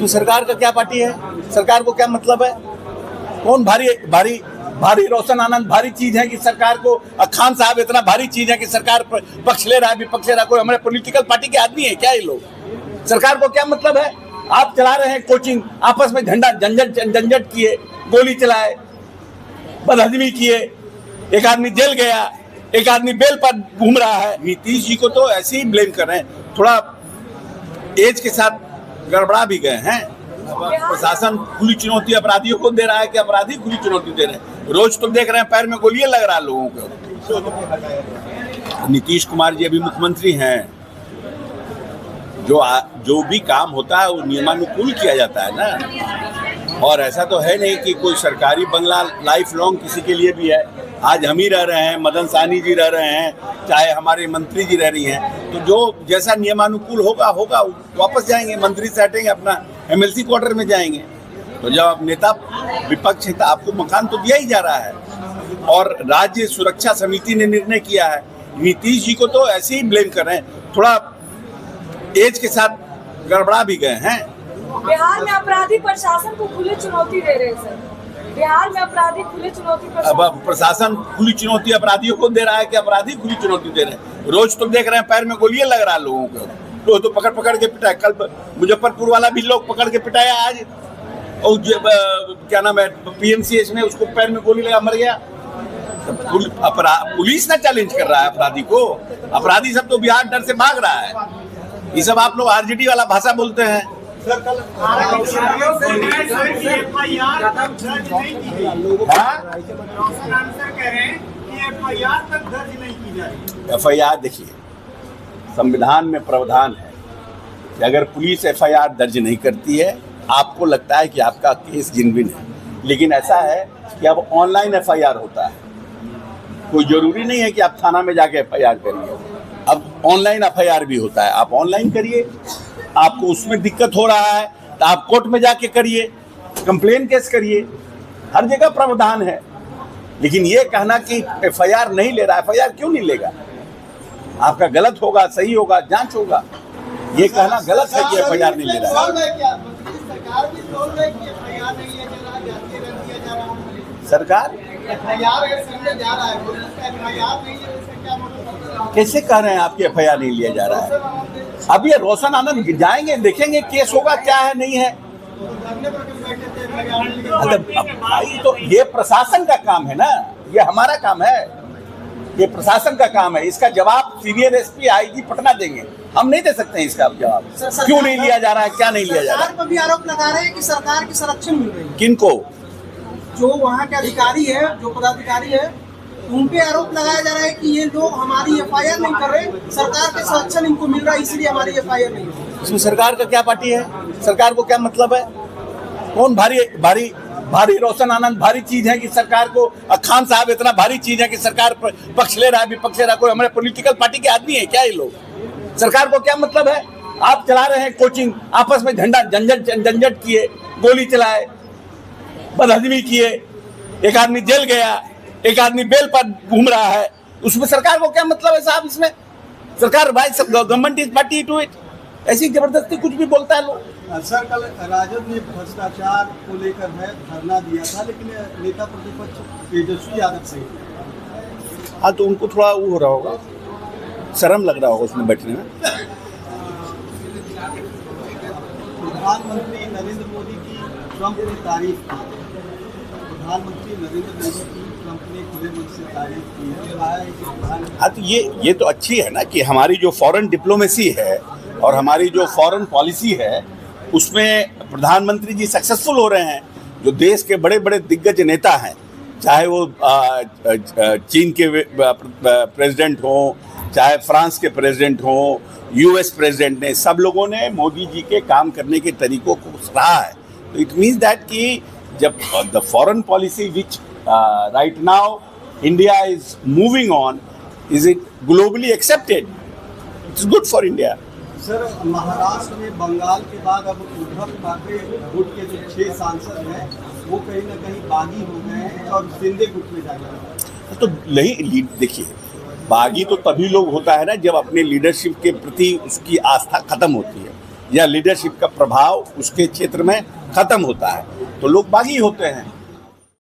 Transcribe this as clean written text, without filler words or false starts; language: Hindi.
इसमें सरकार का क्या पार्टी है? सरकार को क्या मतलब है? कौन भारी भारी भारी रोशन आनंद भारी चीज है कि सरकार को, खान साहब इतना भारी चीज है कि सरकार पक्ष ले रहा है विपक्ष ले रहा है? कोई हमारे पॉलिटिकल पार्टी के आदमी है क्या ये लोग? सरकार को क्या मतलब है? आप चला रहे हैं कोचिंग, आपस में झंडा झंझट किए, गोली चलाए, बदहजमी किए, एक आदमी जेल गया, एक आदमी बेल पर घूम रहा है। नीतीश जी को तो ऐसे ही ब्लेम कर रहे हैं, थोड़ा एज के साथ गड़बड़ा भी गए हैं। प्रशासन खुली चुनौती अपराधियों को दे रहा है कि अपराधी खुली चुनौती दे रहे हैं? रोज तो देख रहे हैं पैर में गोलियां लग रहा है लोगों को। नीतीश कुमार जी अभी मुख्यमंत्री हैं, जो भी काम होता है वो नियमानुकूल किया जाता है ना। और ऐसा तो है नहीं कि कोई सरकारी बंगला लाइफ लॉन्ग किसी के लिए भी है। आज हम ही रह रहे हैं, मदन साहनी जी रह रहे हैं, चाहे हमारे मंत्री जी रह रही हैं, तो जो जैसा नियमानुकूल होगा वापस जाएंगे, मंत्री से हटेंगे, अपना एमएलसी क्वार्टर में जाएंगे। तो जब आप नेता विपक्ष है तो आपको मकान तो दिया ही जा रहा है। और राज्य सुरक्षा समिति ने निर्णय किया है। नीतीश जी को तो ऐसे ही ब्लेम कर रहे हैं, थोड़ा एज के साथ गड़बड़ा भी गए हैं। बिहार में अपराधी प्रशासन को खुली चुनौती दे रहे हैं सर। बिहार में अपराधी खुली चुनौती, अब प्रशासन खुली चुनौती अपराधियों को दे रहा है कि अपराधी खुली चुनौती दे रहे हैं? रोज तो देख रहे हैं पैर में गोलियां लग रहा है लोगों को, तो पकड़ के पिटाए। कल मुजफ्फरपुर वाला भी लोग पकड़ के पिटाया आज, और क्या नाम है, पीएमसीएच में उसको पैर में गोली लगा, मर गया। पुलिस ना चैलेंज कर रहा है अपराधी को, अपराधी सब तो बिहार डर से भाग रहा है। ये सब आप लोग आरजेडी वाला भाषा बोलते हैं। FIR देखिए, संविधान में प्रावधान है कि अगर पुलिस FIR दर्ज नहीं करती है, आपको लगता है कि आपका केस जिनविन है, लेकिन ऐसा है कि अब ऑनलाइन FIR होता है। कोई जरूरी नहीं है कि आप थाना में जाके FIR करिए, अब ऑनलाइन FIR भी होता है। आप ऑनलाइन करिए, आपको उसमें दिक्कत हो रहा है तो आप कोर्ट में जाके करिए, कंप्लेन केस करिए, हर जगह प्रावधान है। लेकिन ये कहना कि FIR नहीं ले रहा है, FIR क्यों नहीं लेगा? आपका गलत होगा, सही होगा, जांच होगा। ये कहना गलत है कि FIR नहीं ले रहा है। सरकार कैसे कह रहे हैं आपकी FIR नहीं लिया जा रहा है? अब ये रोशन आनंद जाएंगे, देखेंगे केस होगा क्या है नहीं है। भाई तो ये प्रशासन का काम है ना, ये हमारा काम है, ये प्रशासन का काम है। इसका जवाब सीनियर SP IG पटना देंगे, हम नहीं दे सकते हैं इसका जवाब। क्यों नहीं लिया जा रहा है, क्या नहीं लिया जा रहा है? सरकार पर भी आरोप लगा रहे हैं कि सरकार की संरक्षण मिल रही है। किनको? जो वहाँ के अधिकारी है, जो पदाधिकारी है, उन पे आरोप लगाया जा रहा है कि ये लोग हमारी FIR नहीं कर रहे, सरकार के संरक्षण इनको मिल रहा है, इसलिए हमारी FIR नहीं है। इसमें सरकार का क्या पार्टी है? सरकार को क्या मतलब है? कौन भारी भारी भारी रोशन आनंद भारी चीज है कि सरकार को, खान साहब इतना भारी चीज है कि सरकार पक्ष ले रहा है विपक्ष ले रहा है? कोई हमारे पॉलिटिकल पार्टी के आदमी है क्या ये लोग? सरकार को क्या मतलब है? आप चला रहे हैं कोचिंग, आपस में झंडा झंझट किए, गोली चलाए, बदहजमी किए, एक आदमी जेल गया, एक आदमी बेल पर घूम रहा है। उसमें सरकार को क्या मतलब है साहब? इसमें सरकार, भाई government is party to it. ऐसी जबरदस्ती कुछ भी बोलता है लोग। सर, कल राजद ने भ्रष्टाचार को लेकर है धरना दिया था, लेकिन नेता प्रतिपक्ष तेजस्वी यादव से, हाँ, तो उनको थोड़ा वो हो रहा होगा, शर्म लग रहा होगा उसमें बैठने में। प्रधानमंत्री नरेंद्र मोदी की ट्रंप ने तारीफ की, प्रधानमंत्री नरेंद्र मोदी की ट्रंप ने खुले मन से तारीफ की है। हाँ, तो ये तो अच्छी है ना कि हमारी जो फॉरेन डिप्लोमेसी है और हमारी जो फॉरेन पॉलिसी है उसमें प्रधानमंत्री जी सक्सेसफुल हो रहे हैं। जो देश के बड़े बड़े दिग्गज नेता हैं, चाहे वो चीन के प्रेसिडेंट हों, चाहे फ्रांस के प्रेसिडेंट हों, US प्रेसिडेंट ने, सब लोगों ने मोदी जी के काम करने के तरीकों को सराहा है। तो इट मीन्स दैट कि जब the foreign policy which right now India is moving on, is it globally accepted, it's good for India. Sir, Maharashtra में बंगाल के बाद अब उद्धव ठाकरे गुट के जो 6 सांसद हैं वो कहीं ना कहीं बागी हो गए हैं और शिंदे गुट में जा गए। तो नहीं, देखिए, बागी तो तभी लोग होता है ना जब अपने लीडरशिप के प्रति उसकी आस्था खत्म होती है। या लीडरशिप का प्रभाव उसके क्षेत्र में खत्म होता है तो लोग बागी होते हैं।